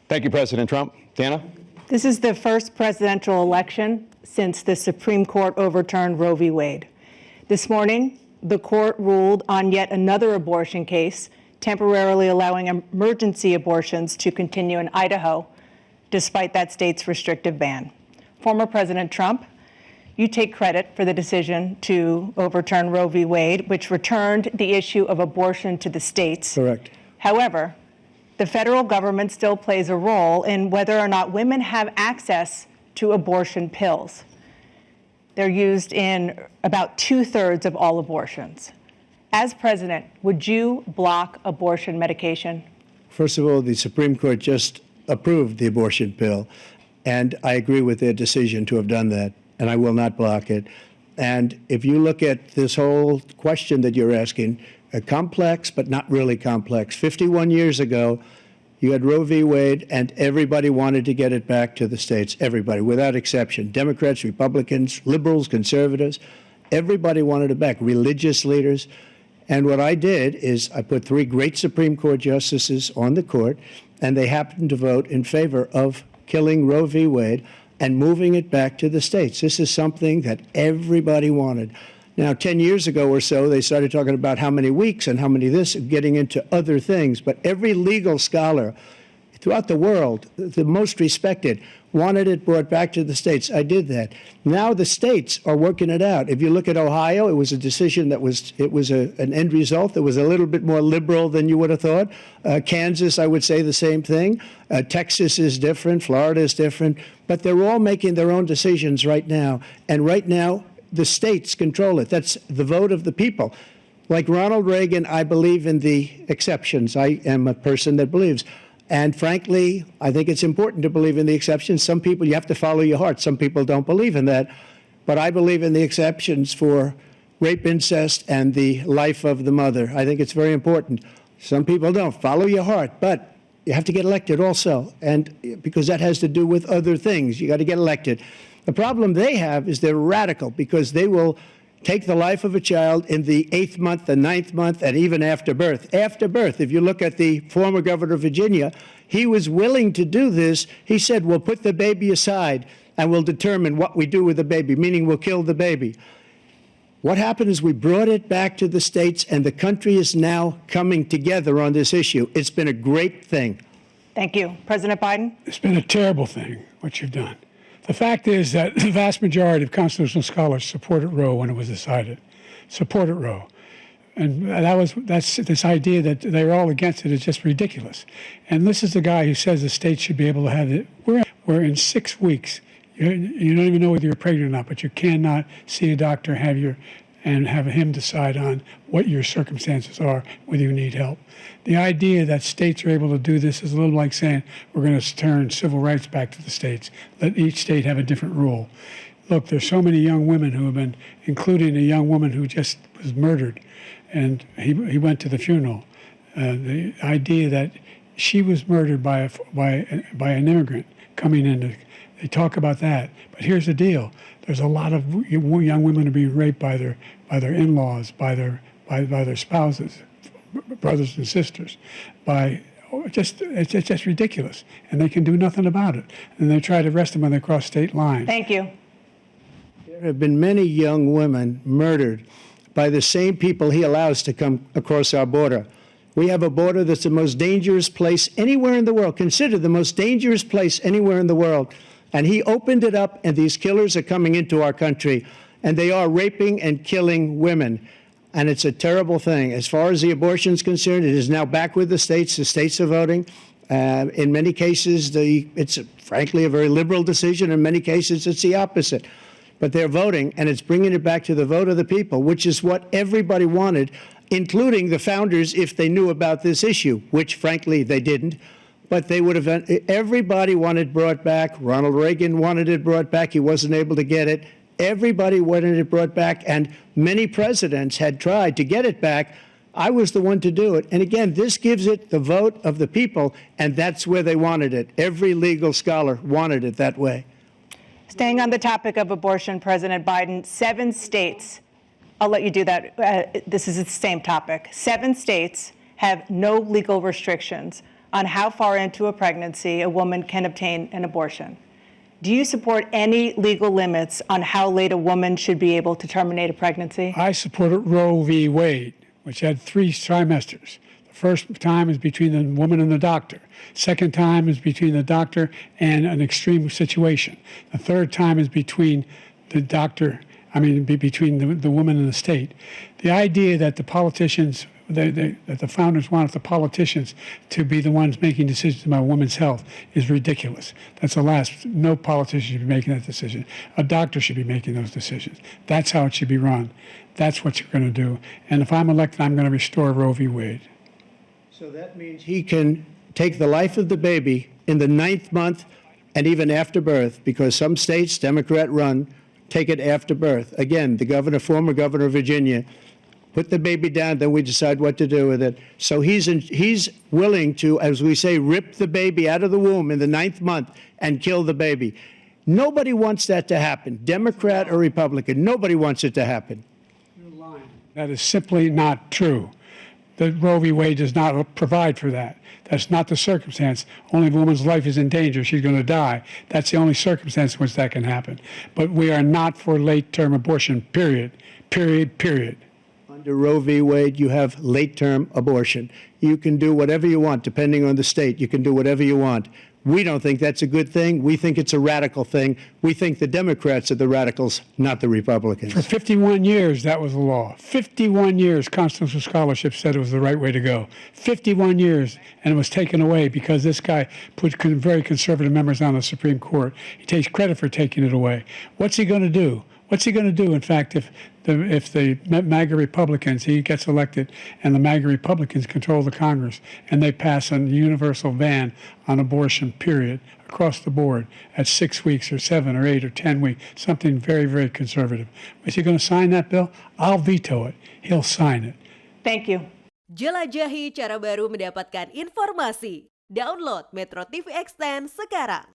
Thank you, President Trump. Dana? This is the first presidential election since the Supreme Court overturned Roe v. Wade. This morning, the court ruled on yet another abortion case, temporarily allowing emergency abortions to continue in Idaho, despite that state's restrictive ban. Former President Trump, you take credit for the decision to overturn Roe v. Wade, which returned the issue of abortion to the states. Correct. However, the federal government still plays a role in whether or not women have access to abortion pills. They're used in about 2/3 of all abortions. As president, would you block abortion medication? First of all, the Supreme Court just approved the abortion pill, and I agree with their decision to have done that, and I will not block it. And if you look at this whole question that you're asking, complex but not really complex. 51 years ago, you had Roe v. Wade, and everybody wanted to get it back to the states. Everybody, without exception. Democrats, Republicans, liberals, conservatives. Everybody wanted it back. Religious leaders. And what I did is I put 3 great Supreme Court justices on the court, and they happened to vote in favor of killing Roe v. Wade and moving it back to the states. This is something that everybody wanted. Now, 10 years ago or so, they started talking about how many weeks and how many this, getting into other things. But every legal scholar throughout the world, the most respected, wanted it brought back to the states. I did that. Now the states are working it out. If you look at Ohio, it was a decision that was, an end result that was a little bit more liberal than you would have thought. Kansas, I would say the same thing. Texas is different. Florida is different. But they're all making their own decisions right now. And right now, the states control it. That's the vote of the people. Like Ronald Reagan, I believe in the exceptions. I am a person that believes. And frankly, I think it's important to believe in the exceptions. Some people, you have to follow your heart. Some people don't believe in that. But I believe in the exceptions for rape, incest, and the life of the mother. I think it's very important. Some people don't. Follow your heart. But you have to get elected also. And because that has to do with other things. You got to get elected. The problem they have is they're radical because they will take the life of a child in the 8th month, the 9th month, and even after birth. After birth, if you look at the former governor of Virginia, he was willing to do this. He said, we'll put the baby aside and we'll determine what we do with the baby, meaning we'll kill the baby. What happened is we brought it back to the states, and the country is now coming together on this issue. It's been a great thing. Thank you. President Biden? It's been a terrible thing, what you've done. The fact is that the vast majority of constitutional scholars supported Roe when it was decided, supported Roe. And that's this idea that they're all against it is just ridiculous. And this is the guy who says the states should be able to have it. We're in 6 weeks. You don't even know whether you're pregnant or not, but you cannot see a doctor and have him decide on what your circumstances are, whether you need help. The idea that states are able to do this is a little like saying we're going to turn civil rights back to the states, let each state have a different rule. Look, there's so many young women who have been, including a young woman who just was murdered, and he went to the funeral. The idea that she was murdered by an immigrant coming in, they talk about that. But here's the deal. There's a lot of young women who are being raped by their in-laws, by their spouses, brothers and sisters, it's just ridiculous, and they can do nothing about it. And they try to arrest them when they cross state lines. Thank you. There have been many young women murdered by the same people he allows to come across our border. We have a border that's the most dangerous place anywhere in the world, considered the most dangerous place anywhere in the world. And he opened it up, and these killers are coming into our country, and they are raping and killing women. And it's a terrible thing. As far as the abortion is concerned, it is now back with the states. The states are voting. In many cases, it's frankly a very liberal decision. In many cases, it's the opposite. But they're voting, and it's bringing it back to the vote of the people, which is what everybody wanted, including the founders, if they knew about this issue, which, frankly, they didn't. But they would have, everybody wanted brought back. Ronald Reagan wanted it brought back. He wasn't able to get it. Everybody wanted it brought back, and many presidents had tried to get it back. I was the one to do it. And again, this gives it the vote of the people, and that's where they wanted it. Every legal scholar wanted it that way. Staying on the topic of abortion, President Biden, 7 states, I'll let you do that. This is the same topic. 7 states have no legal restrictions on how far into a pregnancy a woman can obtain an abortion. Do you support any legal limits on how late a woman should be able to terminate a pregnancy? I supported Roe v. Wade, which had 3 trimesters. The first time is between the woman and the doctor. Second time is between the doctor and an extreme situation. The third time is between the doctor, between the woman and the state. The idea that the politicians, that the founders wanted the politicians to be the ones making decisions about women's health is ridiculous. That's the last. No politician should be making that decision. A doctor should be making those decisions. That's how it should be run. That's what you're going to do. And if I'm elected, I'm going to restore Roe v. Wade. So that means he can take the life of the baby in the 9th month and even after birth, because some states, Democrat run, take it after birth. Again, the former governor of Virginia, put the baby down, then we decide what to do with it. So he's willing to, as we say, rip the baby out of the womb in the 9th month and kill the baby. Nobody wants that to happen, Democrat or Republican. Nobody wants it to happen. That is simply not true. The Roe v. Wade does not provide for that. That's not the circumstance. Only if a woman's life is in danger, she's going to die. That's the only circumstance in which that can happen. But we are not for late-term abortion, period. Period, period. Under Roe v. Wade, you have late-term abortion. You can do whatever you want, depending on the state. You can do whatever you want. We don't think that's a good thing. We think it's a radical thing. We think the Democrats are the radicals, not the Republicans. For 51 years, that was the law. 51 years, constitutional scholarship said it was the right way to go. 51 years, and it was taken away because this guy put very conservative members on the Supreme Court. He takes credit for taking it away. What's he going to do? What's he going to do, in fact, if the MAGA Republicans, he gets elected, and the MAGA Republicans control the Congress, and they pass a universal ban on abortion, period, across the board, at 6 weeks or 7 or 8 or 10 weeks, something very, very conservative. Is he going to sign that bill? I'll veto it. He'll sign it. Thank you. Jelajahi cara baru mendapatkan informasi. Download Metro TV Extend sekarang.